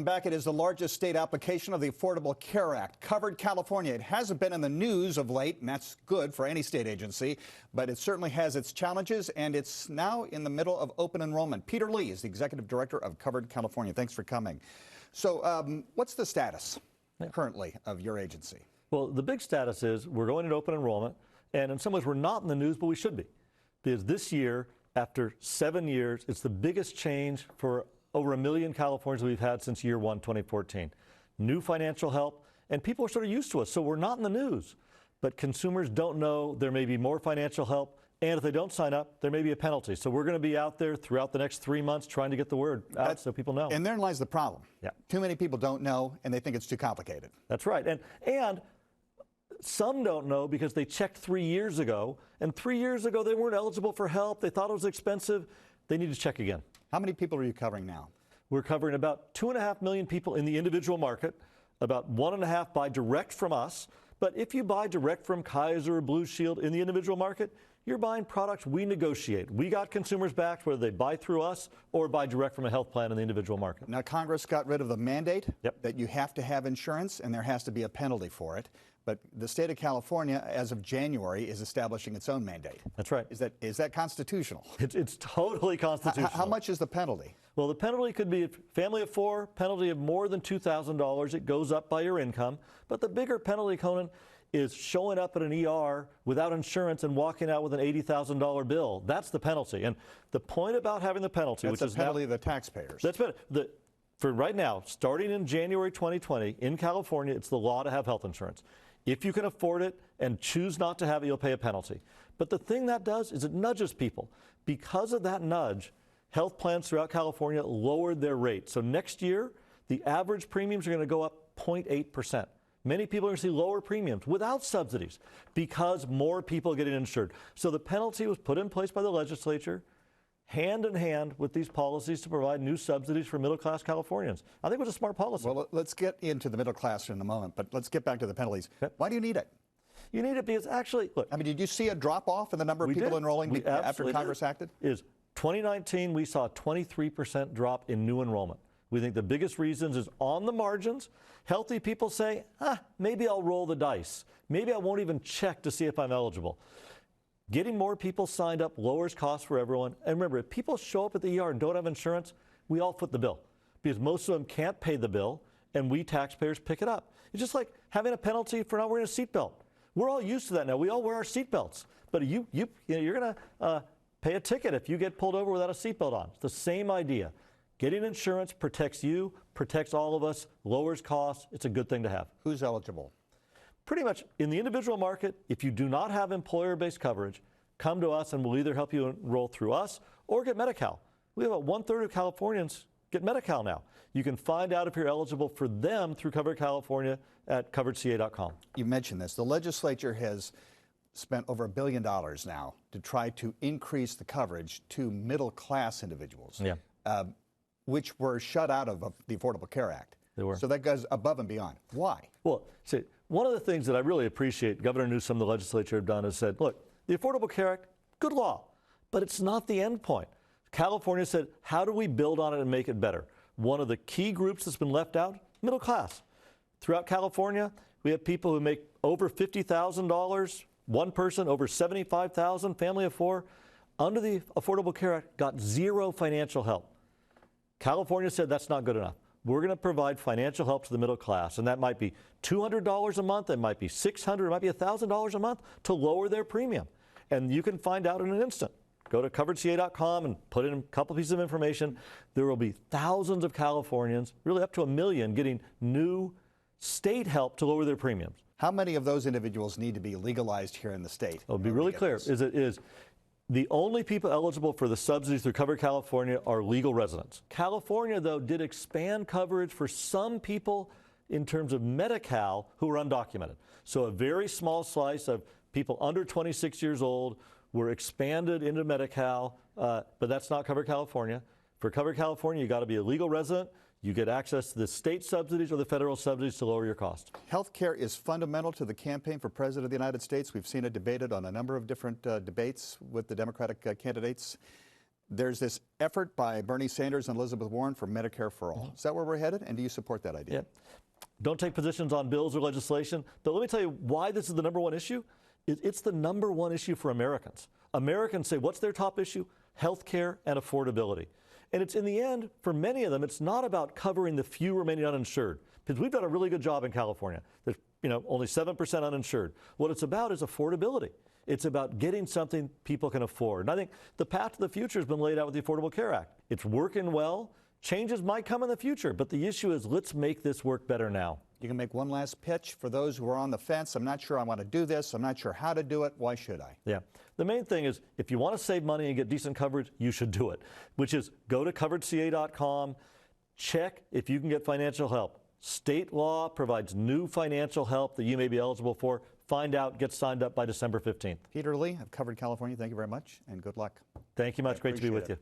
back. It is the largest state application of the Affordable Care Act. Covered California. It hasn't been in the news of late, and that's good for any state agency, but it certainly has its challenges, and it's now in the middle of open enrollment. Peter Lee is the executive director of Covered California. Thanks for coming. So what's the status currently of your agency? Well, the big status is we're going into open enrollment, and in some ways we're not in the news, but we should be. Because this year, after 7 years, it's the biggest change for over 1 million Californians we've had since year one, 2014. New financial help, and people are sort of used to us, so we're not in the news. But consumers don't know there may be more financial help, and if they don't sign up, there may be a penalty. So we're going to be out there throughout the next 3 months trying to get the word out so people know. And therein lies the problem. Yeah. Too many people don't know, and they think it's too complicated. That's right. And some don't know because they checked 3 years ago, and 3 years ago they weren't eligible for help. They thought it was expensive. They need to check again. How many people are you covering now? We're covering about 2.5 million people in the individual market, about 1.5 buy direct from us. But if you buy direct from Kaiser or Blue Shield in the individual market, you're buying products we negotiate. We got consumers back whether they buy through us or buy direct from a health plan in the individual market. Now, Congress got rid of the mandate that you have to have insurance and there has to be a penalty for it. But the state of California, as of January, is establishing its own mandate. That's right. Is that constitutional? It's totally constitutional. How much is the penalty? Well, the penalty could be a family of 4, penalty of more than $2,000. It goes up by your income. But the bigger penalty, Conan, is showing up at an ER without insurance and walking out with an $80,000 bill. That's the penalty. And the point about having the penalty, which is the penalty of the taxpayers. That's for right now, starting in January 2020, in California, it's the law to have health insurance. If you can afford it and choose not to have it, you'll pay a penalty. But the thing that does is it nudges people. Because of that nudge, health plans throughout California lowered their rates. So next year, the average premiums are going to go up 0.8%. Many people are going to see lower premiums without subsidies because more people are getting insured. So the penalty was put in place by the legislature, hand in hand with these policies to provide new subsidies for middle-class Californians. I think it was a smart policy. Well, let's get into the middle class in a moment, but let's get back to the penalties. Okay. Why do you need it? You need it because actually, look. I mean, did you see a drop-off in the number of people enrolling after Congress acted? 2019, we saw a 23% drop in new enrollment. We think the biggest reasons is on the margins. Healthy people say, maybe I'll roll the dice. Maybe I won't even check to see if I'm eligible. Getting more people signed up lowers costs for everyone. And remember, if people show up at the ER and don't have insurance, we all foot the bill because most of them can't pay the bill, and we taxpayers pick it up. It's just like having a penalty for not wearing a seatbelt. We're all used to that now. We all wear our seatbelts. But you're going to pay a ticket if you get pulled over without a seatbelt on. It's the same idea. Getting insurance protects you, protects all of us, lowers costs. It's a good thing to have. Who's eligible? Pretty much in the individual market, if you do not have employer-based coverage, come to us and we'll either help you enroll through us or get Medi-Cal. We have about 1/3 of Californians get Medi-Cal now. You can find out if you're eligible for them through Covered California at coveredca.com. You mentioned this. The legislature has spent over $1 billion now to try to increase the coverage to middle-class individuals, which were shut out of the Affordable Care Act. They were. So that goes above and beyond. Why? Well, see, one of the things that I really appreciate Governor Newsom, the legislature, have done is said, look, the Affordable Care Act, good law, but it's not the end point. California said, how do we build on it and make it better? One of the key groups that's been left out, middle class. Throughout California, we have people who make over $50,000, one person over $75,000, family of 4, under the Affordable Care Act, got zero financial help. California said that's not good enough. We're going to provide financial help to the middle class, and that might be $200 a month, it might be $600, it might be $1,000 a month to lower their premium. And you can find out in an instant. Go to coveredca.com and put in a couple pieces of information. There will be thousands of Californians, really up to 1 million, getting new state help to lower their premiums. How many of those individuals need to be legalized here in the state? I'll be really clear. The only people eligible for the subsidies through Covered California are legal residents. California, though, did expand coverage for some people in terms of Medi-Cal who were undocumented. So a very small slice of people under 26 years old were expanded into Medi-Cal, but that's not Covered California. For Covered California, you got to be a legal resident. You get access to the state subsidies or the federal subsidies to lower your cost. Health care is fundamental to the campaign for President of the United States. We've seen it debated on a number of different debates with the Democratic candidates. There's this effort by Bernie Sanders and Elizabeth Warren for Medicare for all. Is that where we're headed? And do you support that idea? Yeah. Don't take positions on bills or legislation, but let me tell you why this is the number one issue. It's the number one issue for Americans. Americans say, what's their top issue? Health care and affordability. And it's in the end, for many of them, it's not about covering the few remaining uninsured, because we've done a really good job in California. There's only 7% uninsured. What it's about is affordability. It's about getting something people can afford. And I think the path to the future has been laid out with the Affordable Care Act. It's working well. Changes might come in the future, but the issue is let's make this work better now. You can make one last pitch for those who are on the fence. I'm not sure I want to do this. I'm not sure how to do it. Why should I? Yeah. The main thing is if you want to save money and get decent coverage, you should do it, which is go to coveredca.com, check if you can get financial help. State law provides new financial help that you may be eligible for. Find out, get signed up by December 15th. Peter Lee, I've covered California. Thank you very much, and good luck. Thank you much. Great to be with you.